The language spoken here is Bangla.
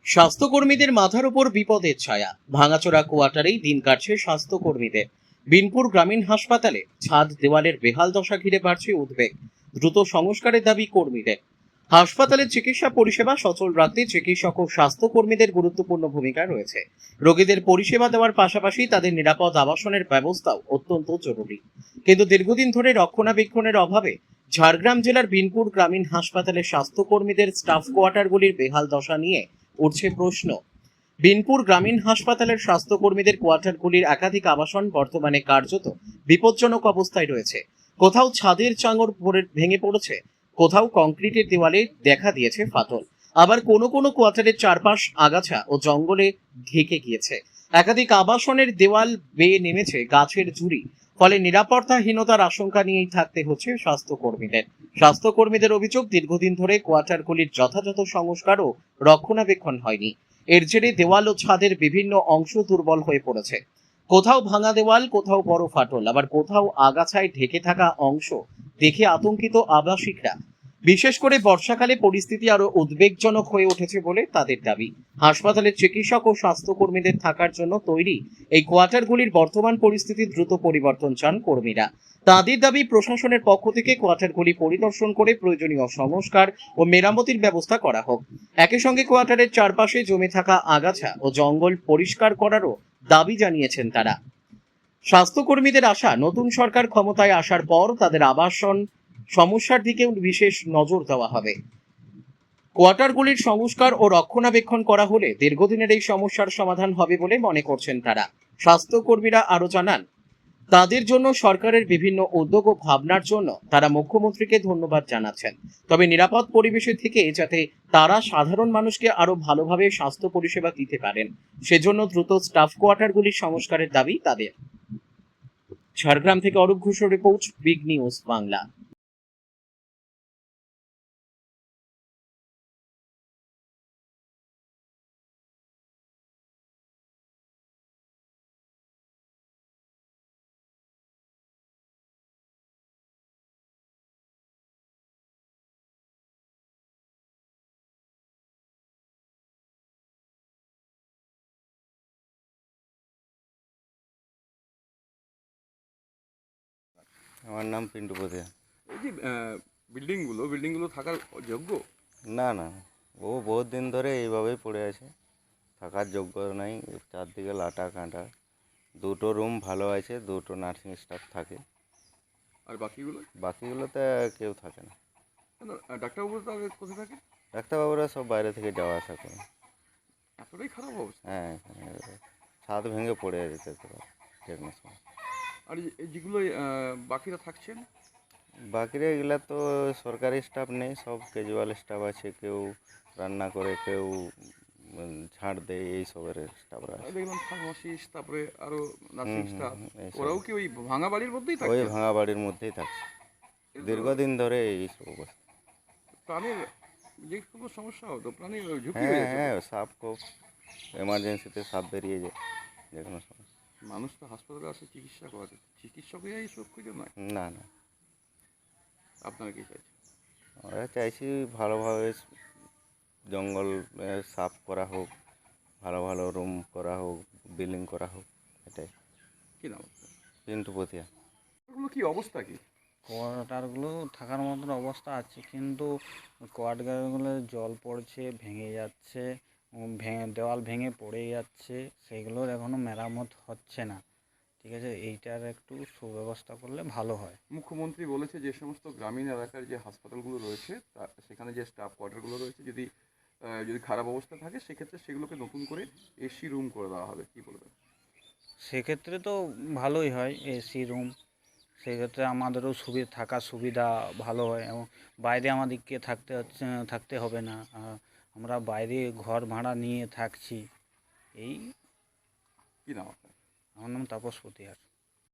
স্বাস্থ্যকর্মীদের মাথার উপর বিপদের ছায়া, ভাঙাচোরা কোয়ার্টারেই দিন কাটছে স্বাস্থ্যকর্মীদের। বিনপুর গ্রামীণ হাসপাতালে ছাদ দেওয়ালের বেহাল দশা ঘিরে বাড়ছে উদ্বেগ। দ্রুত সংস্কারের দাবি কর্মীদের। হাসপাতালের চিকিৎসা পরিষেবা সচল রাখতে চিকিৎসক ও স্বাস্থ্যকর্মীদের গুরুত্বপূর্ণ ভূমিকা রয়েছে। রোগীদের পরিষেবা দেওয়ার পাশাপাশি তাদের নিরাপদ আবাসনের ব্যবস্থাও অত্যন্ত জরুরি। কিন্তু দীর্ঘদিন ধরে রক্ষণাবেক্ষণের অভাবে ঝাড়গ্রাম জেলার বিনপুর গ্রামীণ হাসপাতালের স্বাস্থ্যকর্মীদের স্টাফ কোয়ার্টারগুলির বেহাল দশা নিয়ে উঠছে প্রশ্ন। বিনপুর গ্রামীণ হাসপাতালের স্বাস্থ্যকর্মীদের কোয়ার্টারগুলির একাধিক আবাসন বর্তমানে কার্যত বিপজ্জনক অবস্থায় রয়েছে। কোথাও ছাদের চাঙড় ভেঙে পড়েছে, কোথাও কংক্রিটের দেওয়ালে দেখা দিয়েছে ফাটল, আবার কোনো কোনো কোয়ার্টারের চারপাশ আগাছা ও জঙ্গলে ঢেকে গিয়েছে। একাধিক আবাসনের দেওয়াল বেয়ে নেমেছে গাছের ঝুড়ি। ফলে নিরাপত্তাহীনতার আশঙ্কা নিয়েই থাকতে হচ্ছে স্বাস্থ্যকর্মীদের অভিযোগ, দীর্ঘদিন ধরে কোয়ার্টারগুলির যথাযথ সংস্কার ও রক্ষণাবেক্ষণ হয়নি। এর জেরে দেওয়াল ও ছাদের বিভিন্ন অংশ দুর্বল হয়ে পড়েছে। কোথাও ভাঙা দেওয়াল, কোথাও বড় ফাটল, আবার কোথাও আগাছায় ঢেকে থাকা অংশ দেখে আতঙ্কিত আবাসিকরা। বিশেষ করে বর্ষাকালে পরিস্থিতি আরো উদ্বেগজনক হয়ে উঠেছে বলে তাদের দাবি। হাসপাতালের চিকিৎসক ও স্বাস্থ্যকর্মীদের থাকার জন্য তৈরি এই কোয়ার্টারগুলির বর্তমান পরিস্থিতি দ্রুত পরিবর্তন চান কর্মীরা। তাদের দাবি প্রশাসনের পক্ষ থেকে কোয়ার্টারগুলি পরিদর্শন করে প্রয়োজনীয় সংস্কার ও মেরামতির ব্যবস্থা করা হোক। একই সঙ্গে কোয়ার্টারের চারপাশে জমে থাকা আগাছা ও জঙ্গল পরিষ্কার করারও দাবি জানিয়েছেন তারা। স্বাস্থ্যকর্মীদের আশা, নতুন সরকার ক্ষমতায় আসার পর তাদের আবাসন সমস্যার দিকেও বিশেষ নজর দেওয়া হবে। কোয়ার্টারগুলির সংস্কার ও রক্ষণাবেক্ষণ করা হলে দীর্ঘদিনের এই সমস্যার সমাধান হবে বলে মনে করছেন তারা। স্বাস্থ্যকর্মীরা আরো জানান, তাদের জন্য সরকারের বিভিন্ন উদ্যোগ ও ভাবনার জন্য তারা মুখ্যমন্ত্রীকে ধন্যবাদ জানাচ্ছেন। তবে নিরাপদ পরিবেশে থেকে যাতে তারা সাধারণ মানুষকে আরো ভালোভাবে স্বাস্থ্য পরিষেবা দিতে পারেন, সেজন্য দ্রুত স্টাফ কোয়ার্টারগুলির সংস্কারের দাবি তাদের। ঝাড়গ্রাম থেকে অরূপ ঘোষের রিপোর্ট, বিগ নিউজ বাংলা। আমার নাম পিন্টু পধিয়া। এই যে বিল্ডিংগুলো থাকার যোগ্য? না না, ও বহুত দিন ধরে এইভাবেই পড়ে আছে, থাকার যোগ্য নাই। চারদিকে লাটা কাঁটা। দুটো রুম ভালো আছে, দুটো নার্সিং স্টাফ থাকে, আর বাকিগুলোতে কেউ থাকে না। কেন? ডাক্তারবাবু তো আগে কোথায় থাকে? ডাক্তারবাবুরা সব বাইরে থেকে যাওয়া আসা করে। এতটাই খারাপ অবস্থা? হ্যাঁ, এখানে ছাদ ভেঙে পড়ে যেতে পারে যে কোনো সময়। আর এই যেগুলো বাকিরা থাকছেন? বাকিরা এগুলা তো সরকারি স্টাফ নেই, সব ক্যাজুয়াল স্টাফ আছে। কেউ রান্না করে, কেউ ঝাড় দেয়, এইসবের স্টাফরা আছে। দেখলাম ফার্মাসিস্ট, তারপরে আরো নার্সিং হুম হুম স্টাফ। হুম, এইসব ওরাও কি ওই ভাঙা বাড়ির মধ্যেই ওই থাকে? ভাঙা বাড়ির মধ্যেই থাকছে দীর্ঘদিন ধরে এইসব অবস্থা। প্রাণের যে কোনো সমস্যা হতো, প্রাণের ঝুঁকি হয়ে হ্যাঁ যেত হ্যাঁ, তো। সাপ খুব এমার্জেন্সিতে সাপ বেরিয়ে যায় যে কোনো সময়। মানুষ তো হাসপাতালে আসে চিকিৎসা করাতে, চিকিৎসকেরা এই সব কিছু নয়। না না, আপনারা কি চাইছেন? আমরা চাইছি ভালোভাবে জঙ্গল সাফ করা হোক, ভালো ভালো রুম করা হোক, বিল্ডিং করা হোক, এটাই। কি নাম আপনার? পিন্টু পতিয়া। ওগুলো কি অবস্থা কি? কোয়ার্টারগুলো থাকার মতন অবস্থা আছে, কিন্তু কোয়ার্টারগুলো জল পড়ছে, ভেঙে যাচ্ছে, দেওয়াল ভেঙে পড়ে যাচ্ছে, সেগুলোর এখনও মেরামত হচ্ছে না। ঠিক আছে, এইটার একটু সুব্যবস্থা করলে ভালো হয়। মুখ্যমন্ত্রী বলেছে যে সমস্ত গ্রামীণ এলাকার যে হাসপাতালগুলো রয়েছে সেখানে যে স্টাফ কোয়ার্টারগুলো রয়েছে, যদি যদি খারাপ অবস্থা থাকে সেক্ষেত্রে সেগুলোকে নতুন করে এসি রুম করে দেওয়া হবে। কি বলবেন? সেক্ষেত্রে তো ভালোই হয়, এসি রুম। সেক্ষেত্রে আমাদেরও থাকার সুবিধা ভালো হয়, এবং বাইরে আমাদেরকে থাকতে হবে না। আমরা বাইরে ঘর ভাড়া নিয়ে থাকছি। এই কি নাম আপনার? আমার নাম তাপস পতিহার।